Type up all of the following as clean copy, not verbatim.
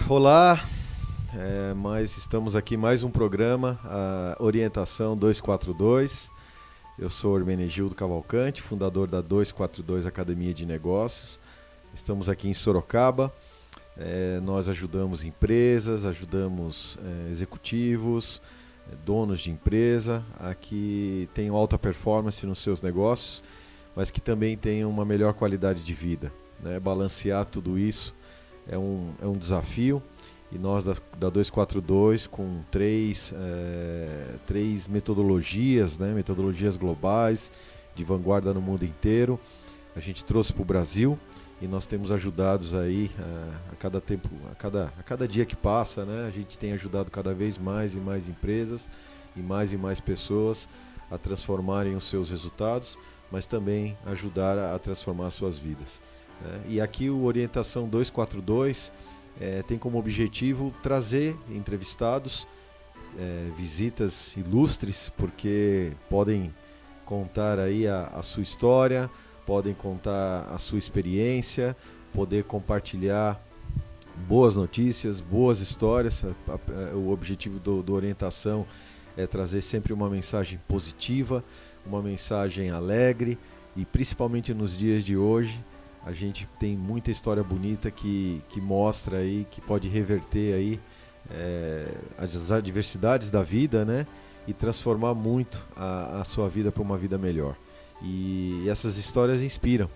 Olá, mas estamos aqui mais um programa, a Orientação 242. Eu sou Hermenegildo Cavalcante, fundador da 242 Academia de Negócios. Estamos aqui em Sorocaba. Nós ajudamos empresas, ajudamos executivos, donos de empresa, a que tenham alta performance nos seus negócios, mas que também tenham uma melhor qualidade de vida, né? Balancear tudo isso é um desafio, e nós da 242, com três metodologias, né? Metodologias globais, de vanguarda no mundo inteiro, a gente trouxe para o Brasil, e nós temos ajudados aí a cada tempo, a cada dia que passa, né? A gente tem ajudado cada vez mais e mais empresas e mais pessoas a transformarem os seus resultados, mas também ajudar a transformar as suas vidas. E aqui o Orientação 242 tem como objetivo trazer entrevistados, visitas ilustres, porque podem contar aí a sua história, podem contar a sua experiência, poder compartilhar boas notícias, boas histórias. O objetivo do Orientação é trazer sempre uma mensagem positiva, uma mensagem alegre, e principalmente nos dias de hoje, a gente tem muita história bonita que mostra aí, que pode reverter aí as adversidades da vida, né? E transformar muito a sua vida para uma vida melhor. E essas histórias inspiram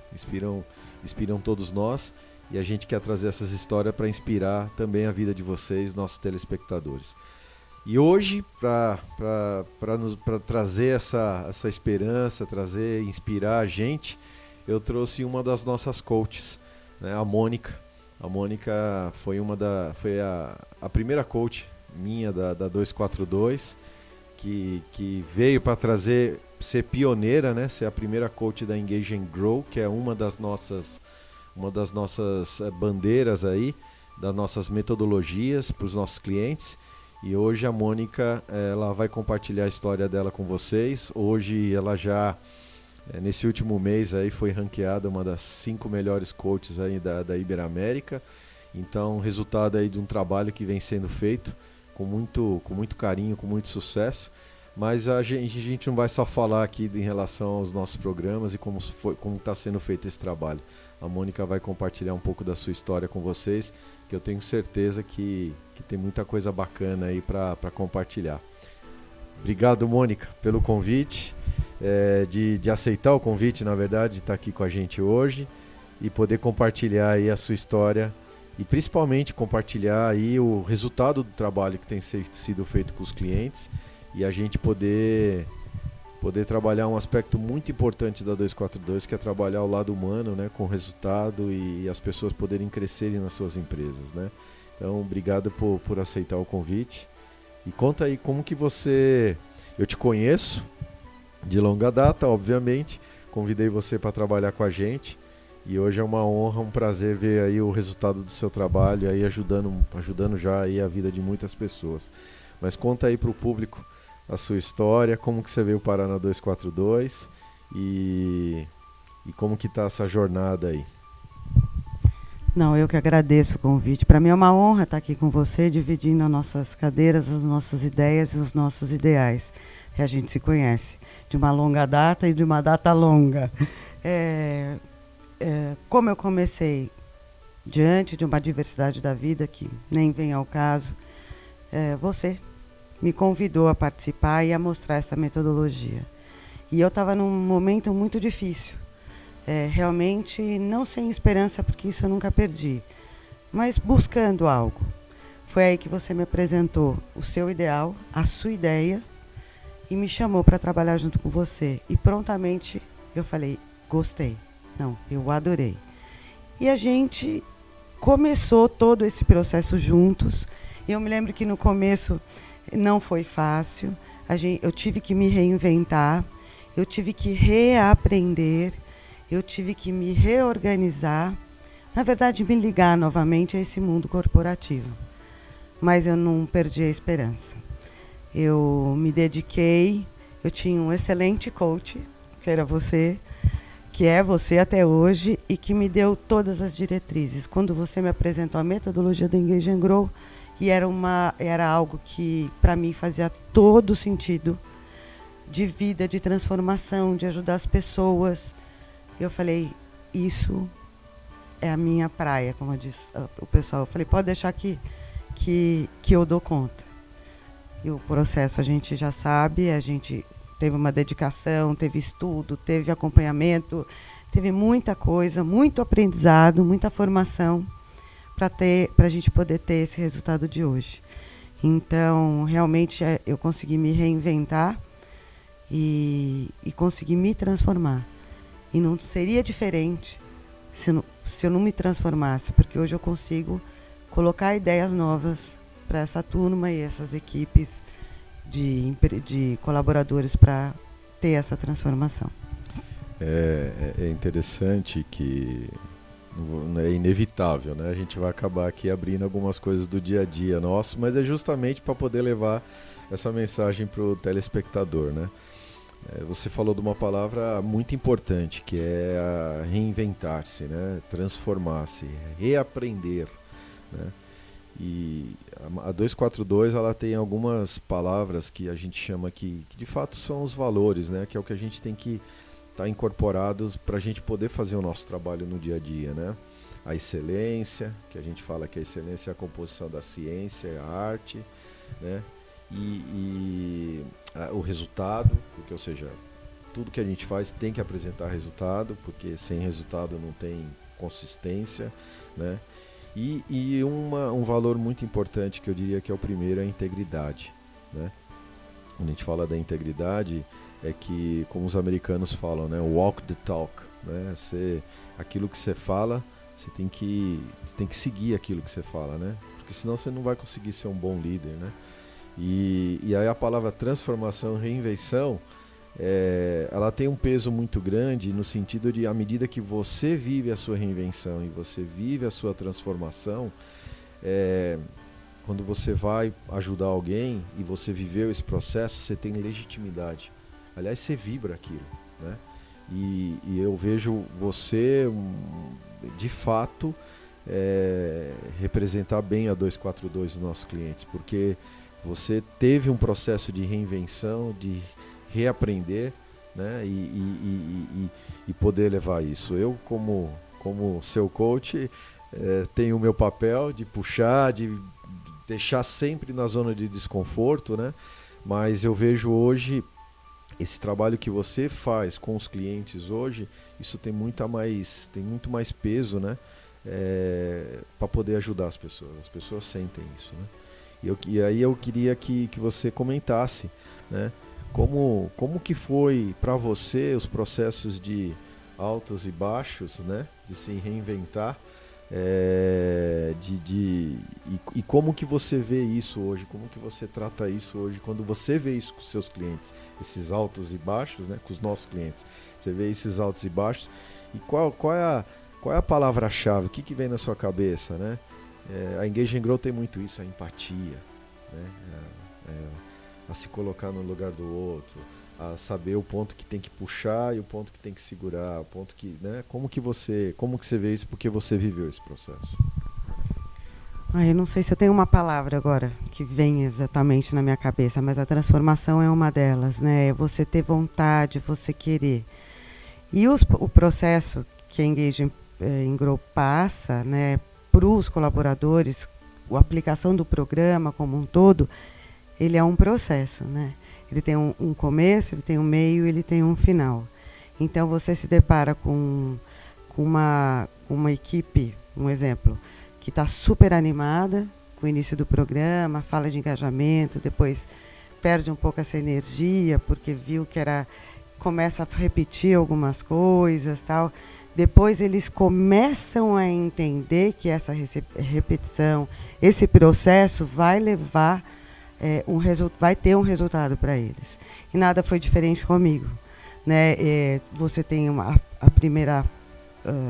todos nós, e a gente quer trazer essas histórias para inspirar também a vida de vocês, nossos telespectadores. E hoje, para trazer essa esperança, inspirar a gente, eu trouxe uma das nossas coaches, né, a Mônica. A Mônica foi a primeira coach minha da 242, que veio para ser pioneira, né, ser a primeira coach da Engage and Grow, que é uma das nossas bandeiras aí, das nossas metodologias para os nossos clientes. E hoje a Mônica, ela vai compartilhar a história dela com vocês. Hoje ela já, nesse último mês aí, foi ranqueada uma das 5 melhores coaches aí da Iberoamérica. Então, resultado aí de um trabalho que vem sendo feito com muito carinho, com muito sucesso. Mas a gente não vai só falar aqui em relação aos nossos programas e como está sendo feito esse trabalho. A Mônica vai compartilhar um pouco da sua história com vocês, que eu tenho certeza que tem muita coisa bacana aí para compartilhar. Obrigado, Mônica, pelo convite, de aceitar o convite, na verdade, de estar aqui com a gente hoje e poder compartilhar aí a sua história, e principalmente compartilhar aí o resultado do trabalho que tem sido feito com os clientes, e a gente poder trabalhar um aspecto muito importante da 242, que é trabalhar o lado humano, né, com resultado, e as pessoas poderem crescerem nas suas empresas, né? Então, obrigado por aceitar o convite. E conta aí como que eu te conheço de longa data, obviamente, convidei você para trabalhar com a gente, e hoje é uma honra, um prazer ver aí o resultado do seu trabalho, aí ajudando já aí a vida de muitas pessoas. Mas conta aí para o público a sua história, como que você veio parar na 242 e como que está essa jornada aí. Não, eu que agradeço o convite. Para mim é uma honra estar aqui com você, dividindo as nossas cadeiras, as nossas ideias e os nossos ideais. Que a gente se conhece de uma longa data e de uma data longa. Como eu comecei diante de uma diversidade da vida, que nem vem ao caso, você me convidou a participar e a mostrar essa metodologia. E eu estava num momento muito difícil. Realmente não sem esperança, porque isso eu nunca perdi, mas buscando algo. Foi aí que você me apresentou o seu ideal, a sua ideia, e me chamou para trabalhar junto com você. E prontamente eu falei, gostei. Não, eu adorei. E a gente começou todo esse processo juntos. E eu me lembro que no começo não foi fácil. Eu tive que me reinventar, eu tive que reaprender, eu tive que me reorganizar, na verdade me ligar novamente a esse mundo corporativo. Mas eu não perdi a esperança. Eu me dediquei, eu tinha um excelente coach, que era você, que é você até hoje e que me deu todas as diretrizes. Quando você me apresentou a metodologia do Engage and Grow, e era algo que para mim fazia todo sentido, de vida, de transformação, de ajudar as pessoas. Eu falei, isso é a minha praia, como diz o pessoal. Eu falei, pode deixar que eu dou conta. E o processo a gente já sabe, a gente teve uma dedicação, teve estudo, teve acompanhamento, teve muita coisa, muito aprendizado, muita formação para a gente poder ter esse resultado de hoje. Então, realmente, eu consegui me reinventar e consegui me transformar. E não seria diferente se eu não me transformasse, porque hoje eu consigo colocar ideias novas para essa turma e essas equipes de colaboradores para ter essa transformação. É interessante que é inevitável, né? A gente vai acabar aqui abrindo algumas coisas do dia a dia nosso, mas é justamente para poder levar essa mensagem para o telespectador, né? Você falou de uma palavra muito importante, que é a reinventar-se, né? Transformar-se, reaprender, né? E a 242 ela tem algumas palavras que a gente chama que de fato são os valores, né? Que é o que a gente tem que estar incorporados para a gente poder fazer o nosso trabalho no dia a dia, né? A excelência, que a gente fala que a excelência é a composição da ciência, a arte, né? O resultado, porque, ou seja, tudo que a gente faz tem que apresentar resultado, porque sem resultado não tem consistência, né? E um valor muito importante que eu diria que é o primeiro é a integridade, né? Quando a gente fala da integridade, é que, como os americanos falam, né? Walk the talk, né? Aquilo que você fala, você tem que seguir aquilo que você fala, né? Porque senão você não vai conseguir ser um bom líder, né? E aí a palavra transformação, reinvenção, ela tem um peso muito grande no sentido de, à medida que você vive a sua reinvenção e você vive a sua transformação, quando você vai ajudar alguém e você viveu esse processo, você tem legitimidade. Aliás, você vibra aquilo, né? E eu vejo você, de fato, representar bem a 242 dos nossos clientes, porque você teve um processo de reinvenção, de reaprender, né? E poder levar isso. Eu, como seu coach, tenho o meu papel de puxar, de deixar sempre na zona de desconforto, né? Mas eu vejo hoje esse trabalho que você faz com os clientes hoje, isso tem muito mais peso, né? Para poder ajudar as pessoas sentem isso, né? E aí eu queria que você comentasse, né? Como que foi para você os processos de altos e baixos, né? De se reinventar, e como que você vê isso hoje, como que você trata isso hoje, quando você vê isso com seus clientes, esses altos e baixos, né? Com os nossos clientes, você vê esses altos e baixos, e qual é a palavra-chave, o que vem na sua cabeça, né? A Engage and Grow tem muito isso, a empatia, né? A se colocar no lugar do outro, a saber o ponto que tem que puxar e o ponto que tem que segurar, o ponto que, né? Como que você vê isso, porque você viveu esse processo? Eu não sei se eu tenho uma palavra agora que vem exatamente na minha cabeça, mas a transformação é uma delas, né? Você ter vontade, você querer. E o processo que a Engage and Grow passa, né, para os colaboradores, a aplicação do programa como um todo, ele é um processo, né? Ele tem um começo, ele tem um meio, ele tem um final. Então você se depara com uma equipe, um exemplo, que está super animada com o início do programa, fala de engajamento, depois perde um pouco essa energia, porque viu que começa a repetir algumas coisas, tal. Depois eles começam a entender que essa repetição, esse processo vai levar vai ter um resultado para eles. E nada foi diferente comigo, né? Você tem a primeira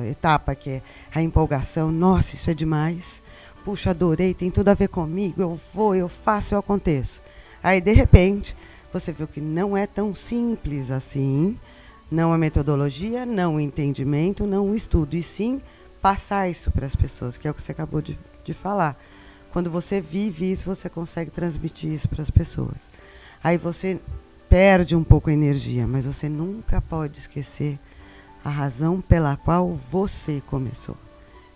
etapa, que é a empolgação. Nossa, isso é demais. Puxa, adorei, tem tudo a ver comigo. Eu vou, eu faço, eu aconteço. Aí, de repente, você viu que não é tão simples assim, Não a metodologia, não o entendimento, não o estudo, e sim passar isso para as pessoas, que é o que você acabou de falar. Quando você vive isso, você consegue transmitir isso para as pessoas. Aí você perde um pouco a energia, mas você nunca pode esquecer a razão pela qual você começou,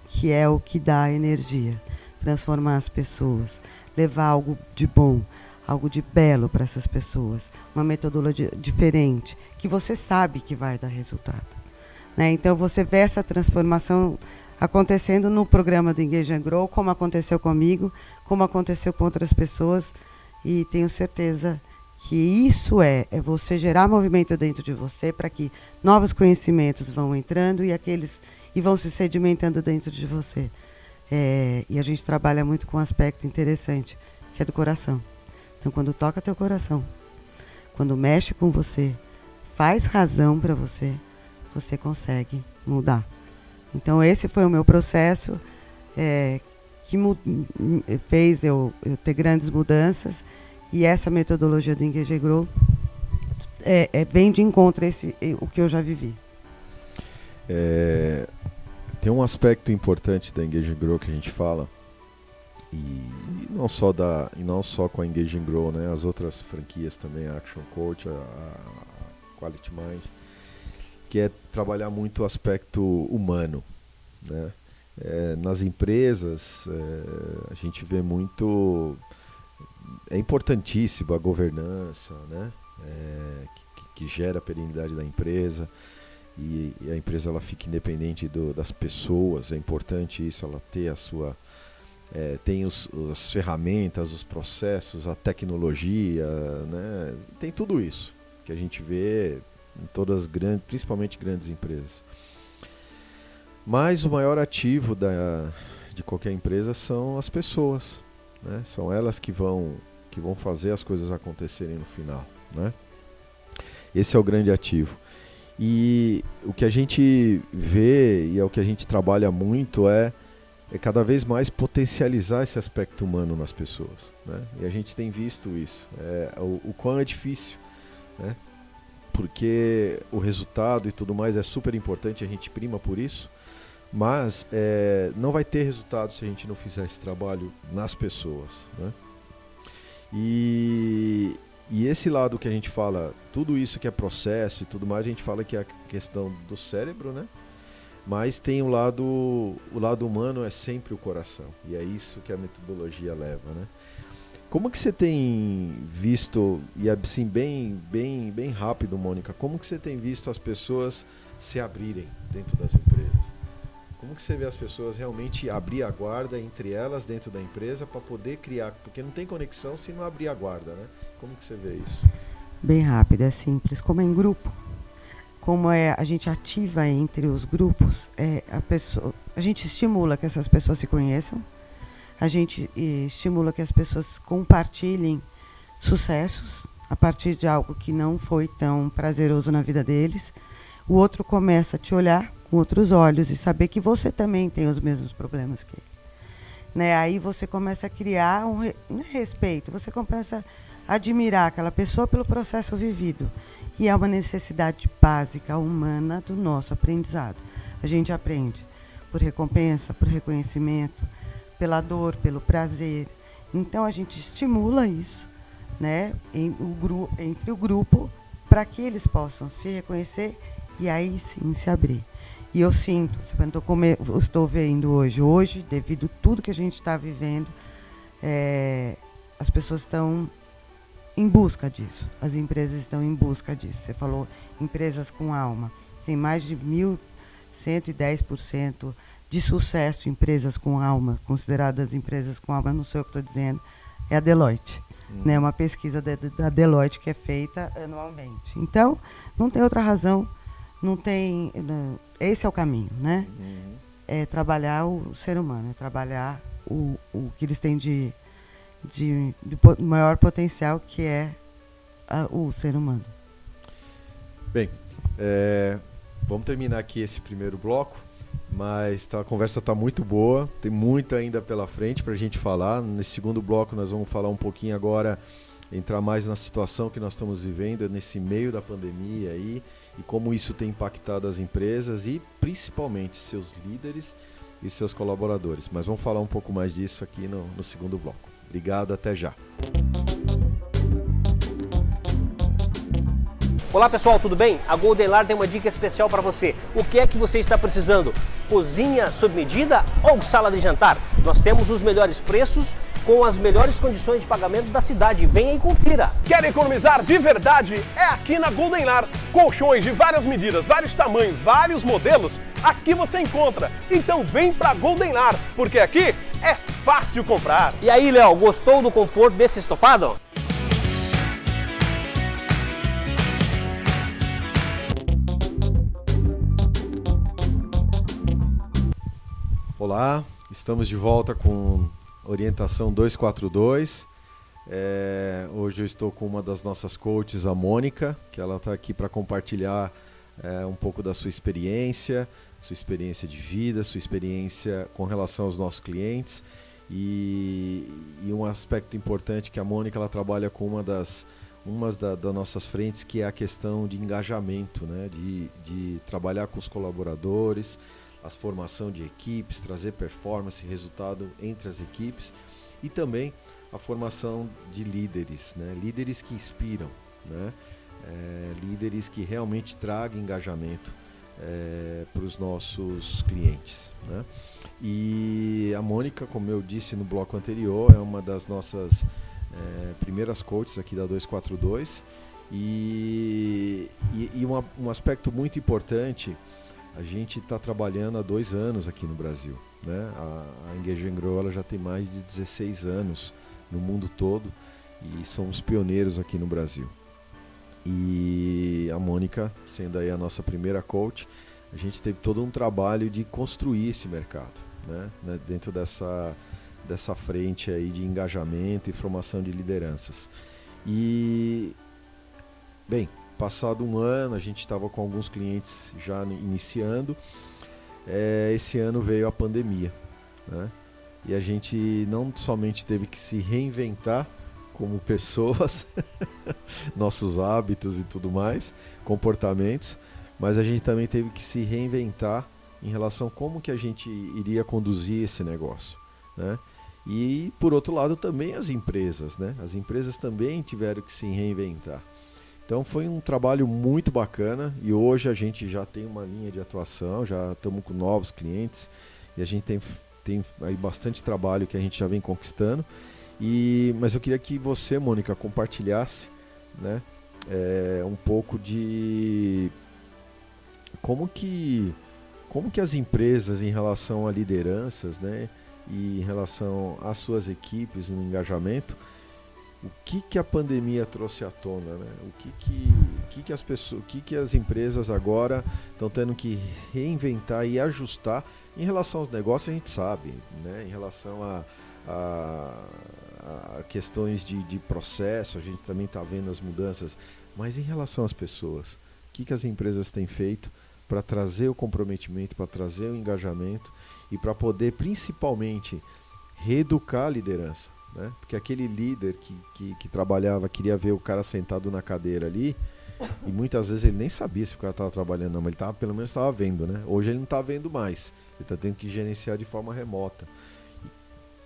que é o que dá energia, transformar as pessoas, levar algo de bom, algo de belo para essas pessoas, uma metodologia diferente, que você sabe que vai dar resultado, né? Então você vê essa transformação acontecendo no programa do Engage and Grow, como aconteceu comigo, como aconteceu com outras pessoas, e tenho certeza que isso é você gerar movimento dentro de você para que novos conhecimentos vão entrando e vão se sedimentando dentro de você. E a gente trabalha muito com um aspecto interessante, que é do coração. Então, quando toca teu coração, quando mexe com você, faz razão para você, você consegue mudar. Então, esse foi o meu processo que fez eu ter grandes mudanças. E essa metodologia do Engage and Grow vem de encontro a o que eu já vivi. Tem um aspecto importante da Engage and Grow que a gente fala, e não só com a Engage and Grow, né? As outras franquias também, a Action Coach, a Quality Mind, que é trabalhar muito o aspecto humano, né? Nas empresas, a gente vê muito... É importantíssimo a governança, né? Que gera a perenidade da empresa, e a empresa ela fica independente das pessoas. É importante isso, ela ter a sua... tem as ferramentas, os processos, a tecnologia, né? Tem tudo isso que a gente vê em todas as grandes, principalmente grandes empresas. Mas o maior ativo de qualquer empresa são as pessoas, né? São elas que vão fazer as coisas acontecerem no final, né? Esse é o grande ativo. E o que a gente vê e é o que a gente trabalha muito é cada vez mais potencializar esse aspecto humano nas pessoas, né? E a gente tem visto isso, o quão é difícil, né? Porque o resultado e tudo mais é super importante, a gente prima por isso, mas não vai ter resultado se a gente não fizer esse trabalho nas pessoas, né? E esse lado que a gente fala, tudo isso que é processo e tudo mais, a gente fala que é a questão do cérebro, né? Mas tem o lado humano, é sempre o coração. E é isso que a metodologia leva, né? Como que você tem visto, e assim bem rápido, Mônica, como que você tem visto as pessoas se abrirem dentro das empresas? Como que você vê as pessoas realmente abrir a guarda entre elas dentro da empresa para poder criar? Porque não tem conexão se não abrir a guarda, né? Como que você vê isso? Bem rápido, é simples. Como é em grupo, como a gente ativa entre os grupos, a gente estimula que essas pessoas se conheçam, a gente estimula que as pessoas compartilhem sucessos a partir de algo que não foi tão prazeroso na vida deles. O outro começa a te olhar com outros olhos e saber que você também tem os mesmos problemas que ele, né? Aí você começa a criar um respeito, você começa a admirar aquela pessoa pelo processo vivido. E é uma necessidade básica, humana, do nosso aprendizado. A gente aprende por recompensa, por reconhecimento, pela dor, pelo prazer. Então a gente estimula isso, né, entre o grupo, para que eles possam se reconhecer e aí sim se abrir. E eu sinto, como eu estou vendo hoje, devido a tudo que a gente está vivendo, as pessoas estão em busca disso, as empresas estão em busca disso. Você falou empresas com alma, tem mais de 1.110% de sucesso em empresas com alma, consideradas empresas com alma, não sou eu que estou dizendo, é a Deloitte, né? Uma pesquisa da Deloitte que é feita anualmente. Então, não tem outra razão, esse é o caminho, né? É trabalhar o ser humano, é trabalhar o que eles têm de maior potencial, que é o ser humano. Bem, vamos terminar aqui esse primeiro bloco, mas a conversa está muito boa, tem muito ainda pela frente para a gente falar. Nesse segundo bloco nós vamos falar um pouquinho agora entrar mais na situação que nós estamos vivendo nesse meio da pandemia aí, e como isso tem impactado as empresas e principalmente seus líderes e seus colaboradores. Mas vamos falar um pouco mais disso aqui no segundo bloco. Obrigado, até já. Olá pessoal, tudo bem? A Goldenlar tem uma dica especial para você. O que é que você está precisando? Cozinha sob medida ou sala de jantar? Nós temos os melhores preços com as melhores condições de pagamento da cidade. Venha e confira. Quer economizar de verdade? É aqui na Goldenlar. Colchões de várias medidas, vários tamanhos, vários modelos. Aqui você encontra. Então vem pra Goldenlar, porque aqui é fácil comprar. E aí, Léo, gostou do conforto desse estofado? Olá, estamos de volta com Orientação 242. Hoje eu estou com uma das nossas coaches, a Mônica, que ela está aqui para compartilhar um pouco da sua experiência de vida, sua experiência com relação aos nossos clientes. E um aspecto importante que a Mônica ela trabalha com uma das nossas frentes, que é a questão de engajamento, né? de trabalhar com os colaboradores, a formação de equipes, trazer performance e resultado entre as equipes, e também a formação de líderes, né? Líderes que inspiram, né? Líderes que realmente tragam engajamento para os nossos clientes, né? E a Mônica, como eu disse no bloco anterior, é uma das nossas primeiras coaches aqui da 242, e um aspecto muito importante. A gente está trabalhando há 2 anos aqui no Brasil, né? A Engage & Grow ela já tem mais de 16 anos no mundo todo e somos pioneiros aqui no Brasil. E a Mônica, sendo aí a nossa primeira coach, a gente teve todo um trabalho de construir esse mercado, né? Dentro dessa frente aí de engajamento e formação de lideranças. E, bem, passado um ano, a gente estava com alguns clientes já iniciando. Esse ano veio a pandemia, né? E a gente não somente teve que se reinventar como pessoas, nossos hábitos e tudo mais, comportamentos, mas a gente também teve que se reinventar em relação a como que a gente iria conduzir esse negócio, né? E, por outro lado, também as empresas, né? As empresas também tiveram que se reinventar. Então foi um trabalho muito bacana e hoje a gente já tem uma linha de atuação, já estamos com novos clientes e a gente tem aí bastante trabalho que a gente já vem conquistando. Mas eu queria que você, Mônica, compartilhasse, né, um pouco de como que as empresas em relação a lideranças, né, e em relação às suas equipes no engajamento, o que a pandemia trouxe à tona, né? O que as empresas agora estão tendo que reinventar e ajustar em relação aos negócios, a gente sabe, né? Em relação a questões de processo, a gente também está vendo as mudanças, mas em relação às pessoas, o que as empresas têm feito para trazer o comprometimento, para trazer o engajamento e para poder principalmente reeducar a liderança, né? Porque aquele líder que trabalhava, queria ver o cara sentado na cadeira ali, e muitas vezes ele nem sabia se o cara estava trabalhando, não, mas ele pelo menos estava vendo, né? Hoje ele não está vendo mais, ele está tendo que gerenciar de forma remota. E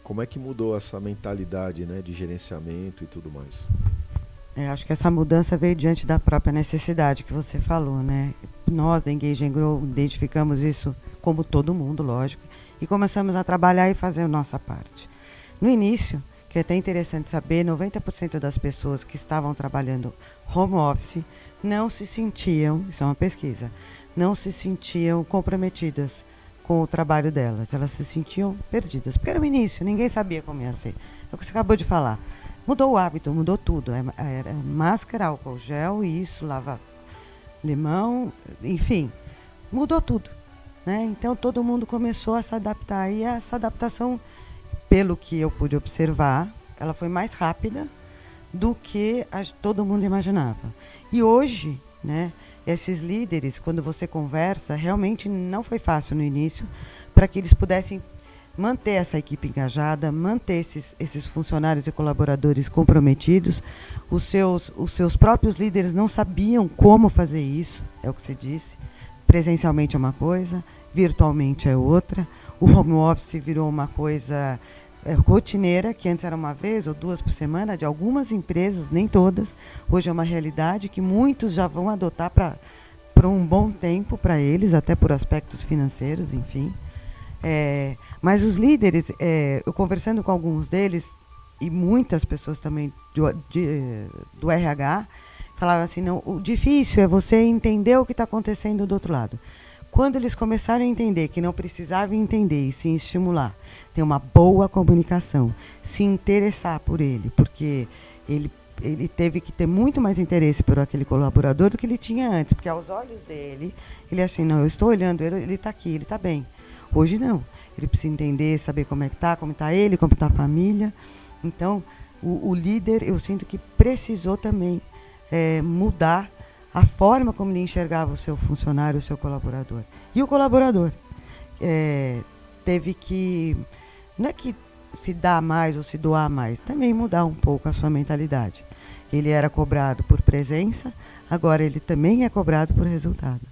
como é que mudou essa mentalidade, né, de gerenciamento e tudo mais? Acho que essa mudança veio diante da própria necessidade que você falou, né? Nós da Engage & Grow identificamos isso como todo mundo, lógico, e começamos a trabalhar e fazer a nossa parte. No início, que é até interessante saber, 90% das pessoas que estavam trabalhando home office não se sentiam, isso é uma pesquisa, não se sentiam comprometidas com o trabalho delas. Elas se sentiam perdidas, porque era o início, ninguém sabia como ia ser. É o que você acabou de falar. Mudou o hábito, mudou tudo. Era máscara, álcool gel, isso, lava limão, enfim, mudou tudo, né? Então todo mundo começou a se adaptar, e essa adaptação, pelo que eu pude observar, ela foi mais rápida do que todo mundo imaginava. E hoje, né, esses líderes, quando você conversa, realmente não foi fácil no início, para que eles pudessem manter essa equipe engajada, manter esses funcionários e colaboradores comprometidos. Os seus próprios líderes não sabiam como fazer isso, é o que você disse. Presencialmente é uma coisa, virtualmente é outra. O home office virou uma coisa rotineira, que antes era uma vez ou 2 por semana, de algumas empresas, nem todas. Hoje é uma realidade que muitos já vão adotar por um bom tempo para eles, até por aspectos financeiros, enfim. Mas os líderes, eu conversando com alguns deles, e muitas pessoas também do RH, falaram assim, não, o difícil é você entender o que está acontecendo do outro lado. Quando eles começaram a entender que não precisavam entender e se estimular, ter uma boa comunicação, se interessar por ele, porque ele teve que ter muito mais interesse por aquele colaborador do que ele tinha antes, porque aos olhos dele, ele assim, não, eu estou olhando ele está aqui, ele está bem. Hoje não, ele precisa entender, saber como é que está, como está ele, como está a família. Então, o líder, eu sinto que precisou também mudar a forma como ele enxergava o seu funcionário, o seu colaborador. E o colaborador teve que, não é que se dar mais ou se doar mais, também mudar um pouco a sua mentalidade. Ele era cobrado por presença, agora ele também é cobrado por resultado.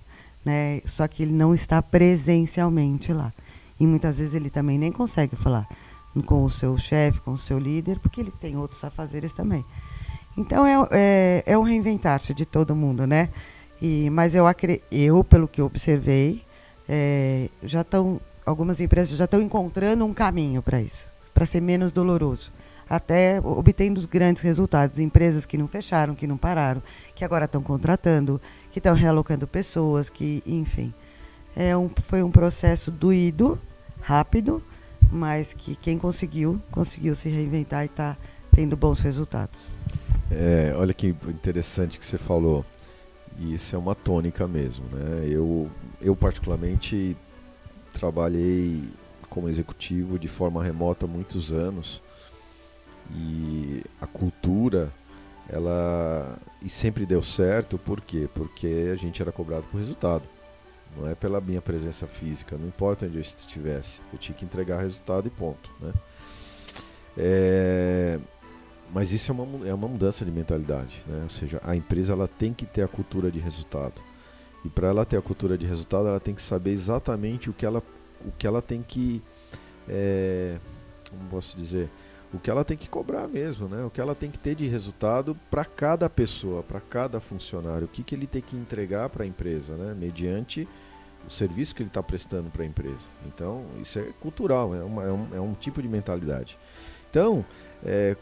Né? Só que ele não está presencialmente lá. E muitas vezes ele também nem consegue falar com o seu chefe, com o seu líder, porque ele tem outros afazeres também. Então é um reinventar-se de todo mundo, né? Mas eu, pelo que eu observei, algumas empresas já estão encontrando um caminho para isso, para ser menos doloroso. Até obtendo os grandes resultados. Empresas que não fecharam, que não pararam, que agora estão contratando, que estão realocando pessoas, que, enfim. Foi um processo doído, rápido, mas que quem conseguiu se reinventar e está tendo bons resultados. Olha que interessante que você falou. E isso é uma tônica mesmo, né? Eu particularmente trabalhei como executivo de forma remota há muitos anos. E a cultura, e sempre deu certo, por quê? Porque a gente era cobrado por resultado, não é pela minha presença física, não importa onde eu estivesse, eu tinha que entregar resultado e ponto, né? Mas isso é uma mudança de mentalidade, né? Ou seja, a empresa ela tem que ter a cultura de resultado, e para ela ter a cultura de resultado, ela tem que saber exatamente o que ela tem que, como posso dizer, o que ela tem que cobrar mesmo, né? O que ela tem que ter de resultado para cada pessoa, para cada funcionário, o que ele tem que entregar para a empresa, né? Mediante o serviço que ele está prestando para a empresa. Então, isso é cultural, é um tipo de mentalidade. Então,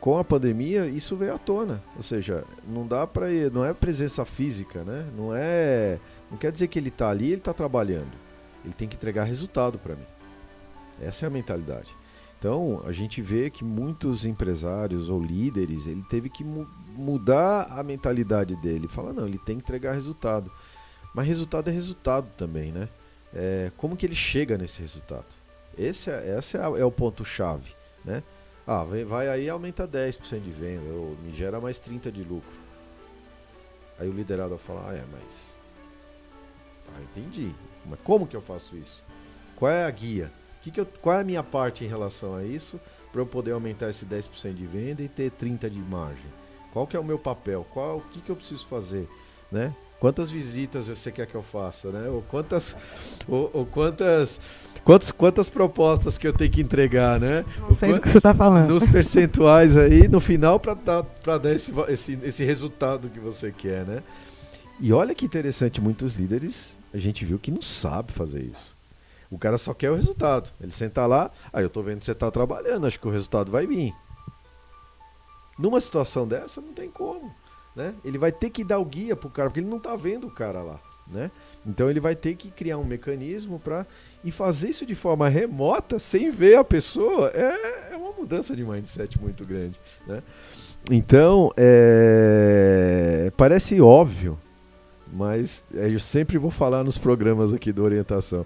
com a pandemia, isso veio à tona, ou seja, não é presença física, né? Não quer dizer que ele está ali, ele está trabalhando. Ele tem que entregar resultado para mim. Essa é a mentalidade. Então, a gente vê que muitos empresários ou líderes, ele teve que mudar a mentalidade dele. Fala, não, ele tem que entregar resultado. Mas resultado é resultado também, né? Como que ele chega nesse resultado? Esse é o ponto-chave, né? Vai aí e aumenta 10% de venda, ou me gera mais 30% de lucro. Aí o liderado vai falar, mas... entendi. Mas como que eu faço isso? Qual é a guia? Qual é a minha parte em relação a isso para eu poder aumentar esse 10% de venda e ter 30% de margem? Qual que é o meu papel? O que eu preciso fazer? Né? Quantas visitas você quer que eu faça? Né? Ou quantas propostas que eu tenho que entregar? Né? Não sei do que você está falando. Nos percentuais aí, no final, para dar esse resultado que você quer. Né? E olha que interessante, muitos líderes, a gente viu que não sabe fazer isso. O cara só quer o resultado. Ele senta lá, eu tô vendo que você está trabalhando, acho que o resultado vai vir. Numa situação dessa, não tem como. Né? Ele vai ter que dar o guia pro cara, porque ele não está vendo o cara lá. Né? Então ele vai ter que criar um mecanismo e fazer isso de forma remota, sem ver a pessoa, é uma mudança de mindset muito grande. Né? Então, parece óbvio, mas eu sempre vou falar nos programas aqui da orientação.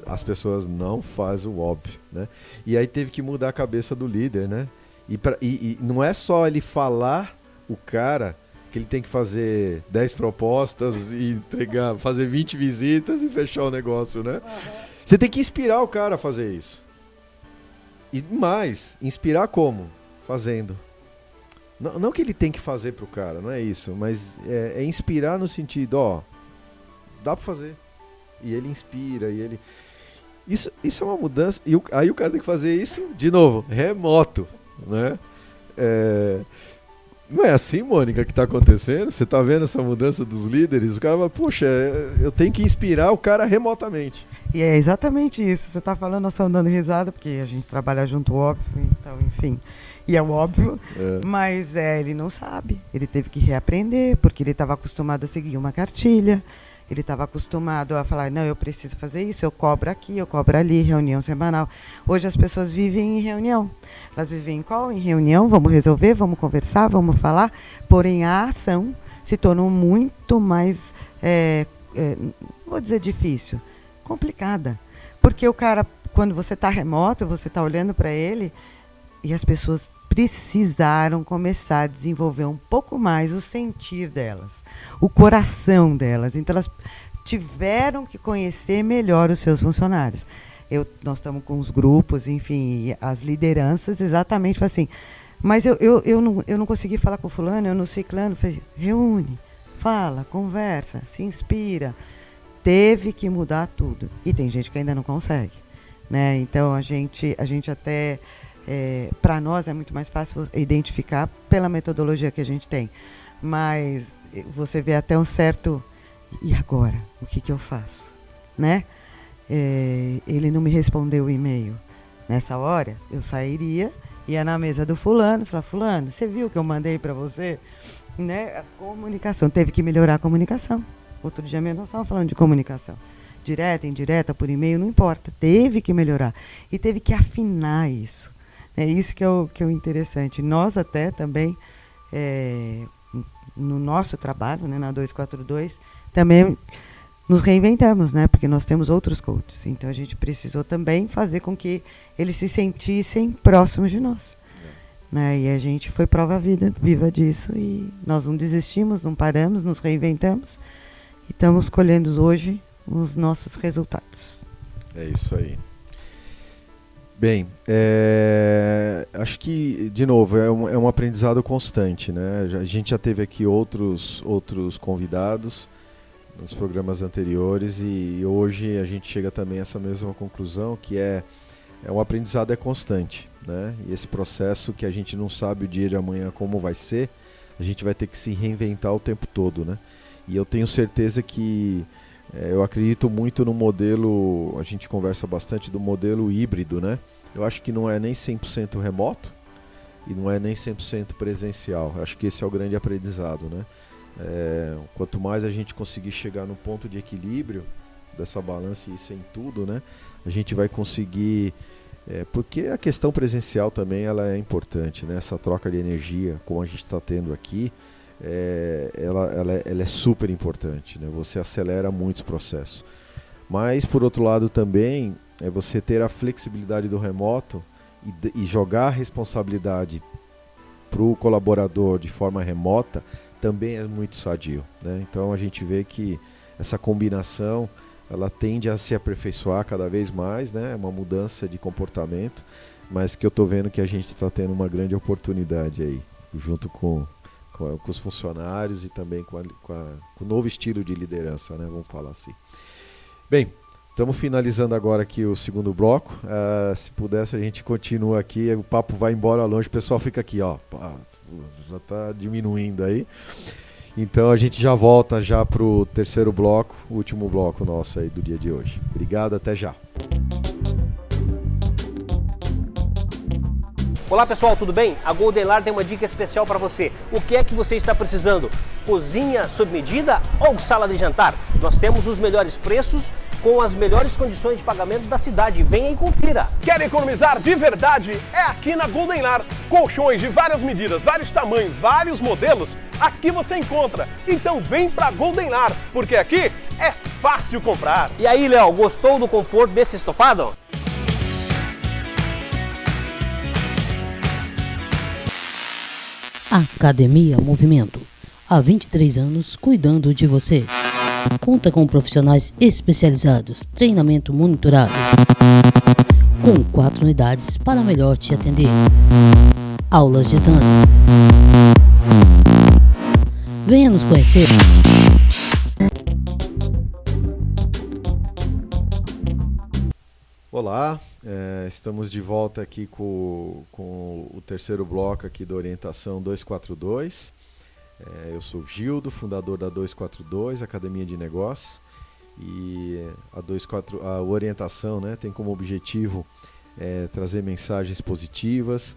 As pessoas não fazem o óbvio, né? E aí teve que mudar a cabeça do líder, né? E não é só ele falar o cara que ele tem que fazer 10 propostas e fazer 20 visitas e fechar o negócio, né? Você tem que inspirar o cara a fazer isso. E mais, inspirar como? Fazendo. Não que ele tem que fazer pro cara, não é isso, mas é inspirar no sentido, ó, dá pra fazer. E ele inspira, e ele... Isso é uma mudança, e aí o cara tem que fazer isso, de novo, remoto, né? Não é assim, Mônica, que tá acontecendo? Você tá vendo essa mudança dos líderes? O cara vai, puxa, eu tenho que inspirar o cara remotamente. E é exatamente isso. Você está falando, nós estamos dando risada, porque a gente trabalha junto, óbvio, então, enfim. E é óbvio, mas ele não sabe. Ele teve que reaprender, porque ele estava acostumado a seguir uma cartilha, ele estava acostumado a falar, não, eu preciso fazer isso, eu cobro aqui, eu cobro ali, reunião semanal. Hoje as pessoas vivem em reunião. Elas vivem em qual? Em reunião, vamos resolver, vamos conversar, vamos falar, porém a ação se tornou muito mais, não vou dizer difícil, complicada. Porque o cara, quando você está remoto, você está olhando para ele, e as pessoas precisaram começar a desenvolver um pouco mais o sentir delas, o coração delas. Então, elas tiveram que conhecer melhor os seus funcionários. Nós estamos com os grupos, enfim, as lideranças, exatamente assim. Mas eu não consegui falar com o fulano, eu não sei ciclano. Reúne, fala, conversa, se inspira. Teve que mudar tudo. E tem gente que ainda não consegue, né? Então, a gente até... para nós é muito mais fácil identificar pela metodologia que a gente tem. Mas você vê até um certo... E agora? O que eu faço? Né? Ele não me respondeu o e-mail. Nessa hora, eu sairia, ia na mesa do fulano, falar, fulano, você viu o que eu mandei para você? Né? A comunicação, teve que melhorar a comunicação. Outro dia mesmo nós estávamos falando de comunicação. Direta, indireta, por e-mail, não importa. Teve que melhorar. E teve que afinar isso. É isso que é o interessante. Nós até também, no nosso trabalho, né, na 242, também nos reinventamos, né, porque nós temos outros coaches. Então, a gente precisou também fazer com que eles se sentissem próximos de nós. Né, e a gente foi prova viva disso. E nós não desistimos, não paramos, nos reinventamos. E estamos colhendo hoje os nossos resultados. É isso aí. Bem, acho que, de novo, é um aprendizado constante, né? A gente já teve aqui outros convidados nos programas anteriores e hoje a gente chega também a essa mesma conclusão, que um aprendizado constante, né? E esse processo que a gente não sabe o dia de amanhã como vai ser, a gente vai ter que se reinventar o tempo todo, né? E eu tenho certeza que eu acredito muito no modelo, a gente conversa bastante do modelo híbrido, né? Eu acho que não é nem 100% remoto e não é nem 100% presencial. Eu acho que esse é o grande aprendizado, né? Quanto mais a gente conseguir chegar no ponto de equilíbrio dessa balança, e isso em tudo, né? A gente vai conseguir... porque a questão presencial também ela é importante, né? Essa troca de energia, como a gente está tendo aqui, ela é super importante, né? Você acelera muitos processos. Mas, por outro lado, também você ter a flexibilidade do remoto e jogar a responsabilidade para o colaborador de forma remota também é muito sadio, né? Então, a gente vê que essa combinação ela tende a se aperfeiçoar cada vez mais, né? É uma mudança de comportamento, mas que eu estou vendo que a gente está tendo uma grande oportunidade aí, junto com os funcionários e também com o novo estilo de liderança, né? Vamos falar assim. Bem, estamos finalizando agora aqui o segundo bloco. Se pudesse a gente continua aqui, o papo vai embora longe, o pessoal fica aqui, ó, já está diminuindo aí. Então a gente já volta já para o terceiro bloco, o último bloco nosso aí do dia de hoje. Obrigado, até já. Olá pessoal, tudo bem? A Goldenlar tem uma dica especial para você. O que é que você está precisando? Cozinha sob medida ou sala de jantar? Nós temos os melhores preços com as melhores condições de pagamento da cidade. Venha e confira. Quer economizar de verdade? É aqui na Goldenlar. Colchões de várias medidas, vários tamanhos, vários modelos. Aqui você encontra. Então vem pra Goldenlar, porque aqui é fácil comprar. E aí, Léo, gostou do conforto desse estofado? Academia Movimento. Há 23 anos cuidando de você. Conta com profissionais especializados, treinamento monitorado. com 4 unidades para melhor te atender. Aulas de dança. Venha nos conhecer. Olá, estamos de volta aqui com o terceiro bloco aqui da Orientação 242. Eu sou Gildo, fundador da 242, Academia de Negócios. E a orientação, né, tem como objetivo trazer mensagens positivas,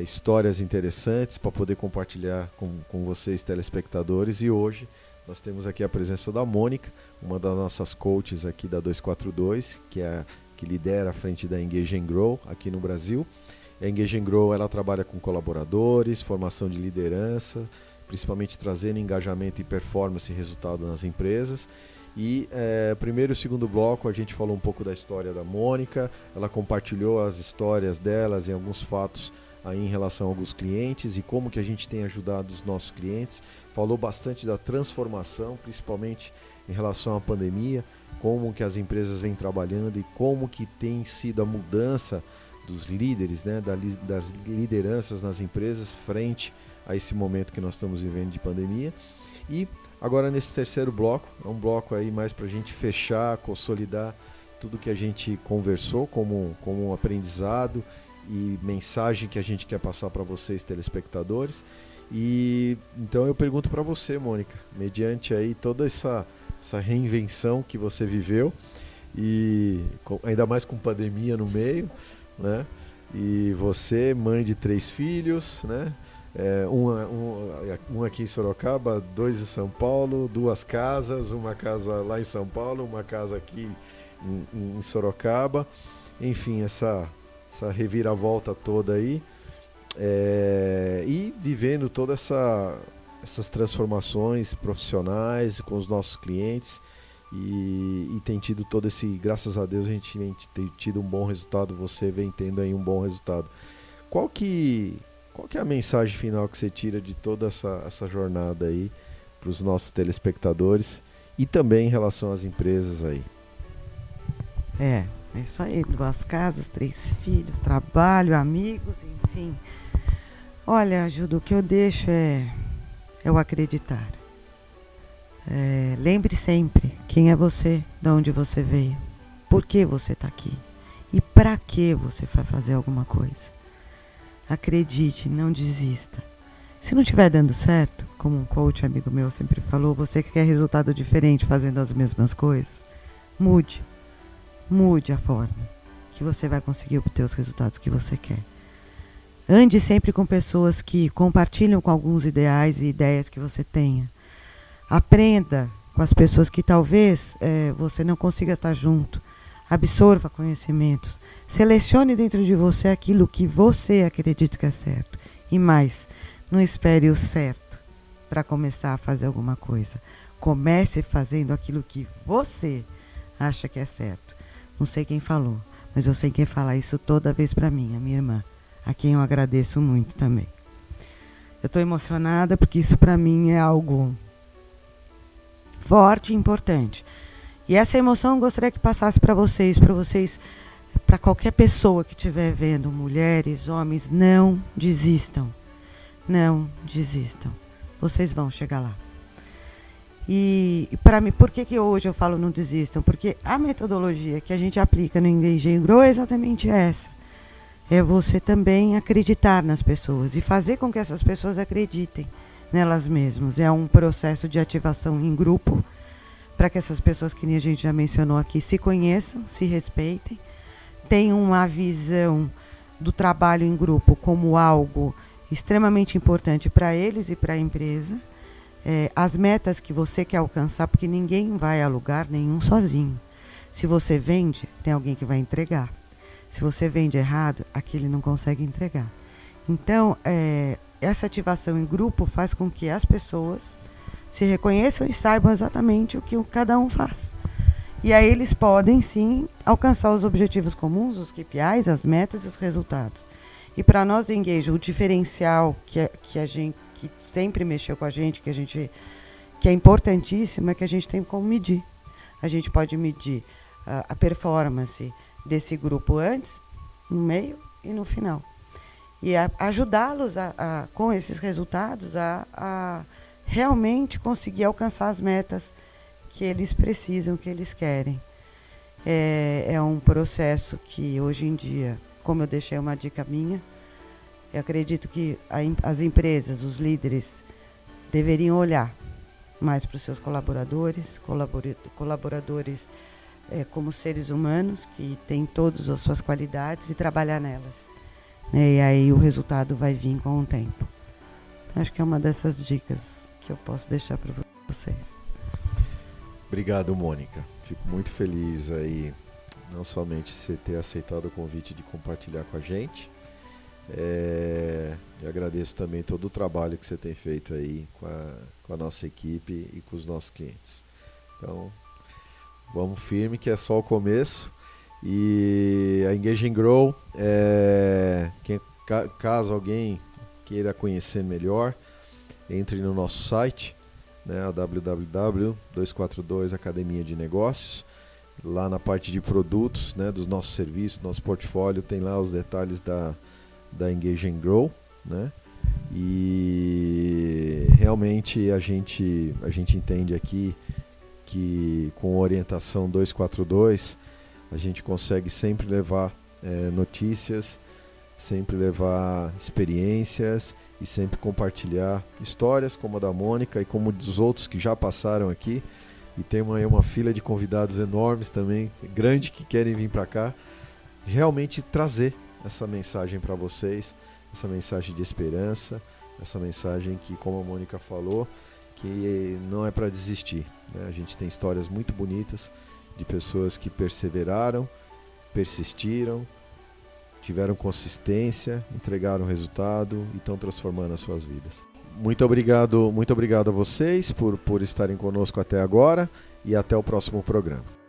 histórias interessantes para poder compartilhar com vocês, telespectadores. E hoje nós temos aqui a presença da Mônica, uma das nossas coaches aqui da 242, que lidera a frente da Engage and Grow aqui no Brasil. A Engage and Grow, ela trabalha com colaboradores, formação de liderança, principalmente trazendo engajamento e performance e resultado nas empresas. E primeiro e segundo bloco a gente falou um pouco da história da Mônica, ela compartilhou as histórias delas e alguns fatos aí em relação a alguns clientes e como que a gente tem ajudado os nossos clientes. Falou bastante da transformação, principalmente em relação à pandemia, como que as empresas vêm trabalhando e como que tem sido a mudança dos líderes, né, das lideranças nas empresas frente a esse momento que nós estamos vivendo de pandemia. E agora nesse terceiro bloco, é um bloco aí mais para a gente fechar, consolidar tudo que a gente conversou como um aprendizado e mensagem que a gente quer passar para vocês, telespectadores. E então eu pergunto para você, Mônica, mediante aí toda essa reinvenção que você viveu, e ainda mais com pandemia no meio, né? E você, mãe de 3 filhos, né? Um aqui em Sorocaba, 2 em São Paulo, 2 casas, uma casa lá em São Paulo, uma casa aqui em Sorocaba. Enfim, essa reviravolta toda aí, e vivendo todas essas transformações profissionais com os nossos clientes, e tem tido todo esse, graças a Deus a gente tem tido um bom resultado, você vem tendo aí um bom resultado. Qual que é a mensagem final que você tira de toda essa jornada aí para os nossos telespectadores e também em relação às empresas aí? É isso aí, 2 casas, 3 filhos, trabalho, amigos, enfim. Olha, Gildo, o que eu deixo é o acreditar. Lembre sempre quem é você, de onde você veio, por que você está aqui e para que você vai fazer alguma coisa. Acredite, não desista. Se não estiver dando certo, como um coach amigo meu sempre falou, você que quer resultado diferente fazendo as mesmas coisas, mude a forma que você vai conseguir obter os resultados que você quer. Ande sempre com pessoas que compartilham com alguns ideais e ideias que você tenha. Aprenda com as pessoas que talvez você não consiga estar junto. Absorva conhecimentos. Selecione dentro de você aquilo que você acredita que é certo. E mais, não espere o certo para começar a fazer alguma coisa. Comece fazendo aquilo que você acha que é certo. Não sei quem falou, mas eu sei quem fala isso toda vez para mim, a minha irmã, a quem eu agradeço muito também. Eu estou emocionada porque isso para mim é algo forte e importante. E essa emoção eu gostaria que passasse para vocês, para qualquer pessoa que estiver vendo, mulheres, homens, não desistam. Não desistam. Vocês vão chegar lá. E para mim, por que hoje eu falo não desistam? Porque a metodologia que a gente aplica no Engage and Grow é exatamente essa. É você também acreditar nas pessoas e fazer com que essas pessoas acreditem nelas mesmas. É um processo de ativação em grupo para que essas pessoas, que nem a gente já mencionou aqui, se conheçam, se respeitem, tenham uma visão do trabalho em grupo como algo extremamente importante para eles e para a empresa. As metas que você quer alcançar, porque ninguém vai a lugar nenhum sozinho. Se você vende, tem alguém que vai entregar. Se você vende errado, aquele não consegue entregar. Então, essa ativação em grupo faz com que as pessoas se reconheçam e saibam exatamente o que cada um faz. E aí eles podem, sim, alcançar os objetivos comuns, os KPIs, as metas e os resultados. E para nós do Engage, o diferencial que a gente, que sempre mexeu com a gente, que é importantíssimo, é que a gente tem como medir. A gente pode medir a performance desse grupo antes, no meio e no final. E ajudá-los com esses resultados a realmente conseguir alcançar as metas que eles precisam, que eles querem. É um processo que hoje em dia, como eu deixei uma dica minha, eu acredito que as empresas, os líderes, deveriam olhar mais para os seus colaboradores, como seres humanos que têm todas as suas qualidades e trabalhar nelas. E aí o resultado vai vir com o tempo. Acho que é uma dessas dicas que eu posso deixar para vocês. Obrigado, Mônica. Fico muito feliz aí, não somente você ter aceitado o convite de compartilhar com a gente. Eu agradeço também todo o trabalho que você tem feito aí com a nossa equipe e com os nossos clientes. Então, vamos firme, que é só o começo. E a Engage and Grow, caso alguém queira conhecer melhor, entre no nosso site, né, www.242 Academia de Negócios. Lá na parte de produtos, né, dos nossos serviços, nosso portfólio, tem lá os detalhes da Engage and Grow, né? E realmente a gente entende aqui que com orientação 242 a gente consegue sempre levar notícias, sempre levar experiências e sempre compartilhar histórias como a da Mônica e como dos outros que já passaram aqui. E tem uma fila de convidados enormes também, grande, que querem vir para cá, realmente trazer essa mensagem para vocês, essa mensagem de esperança, essa mensagem que, como a Mônica falou, que não é para desistir, né? A gente tem histórias muito bonitas de pessoas que perseveraram, persistiram, tiveram consistência, entregaram resultado e estão transformando as suas vidas. Muito obrigado a vocês por estarem conosco até agora e até o próximo programa.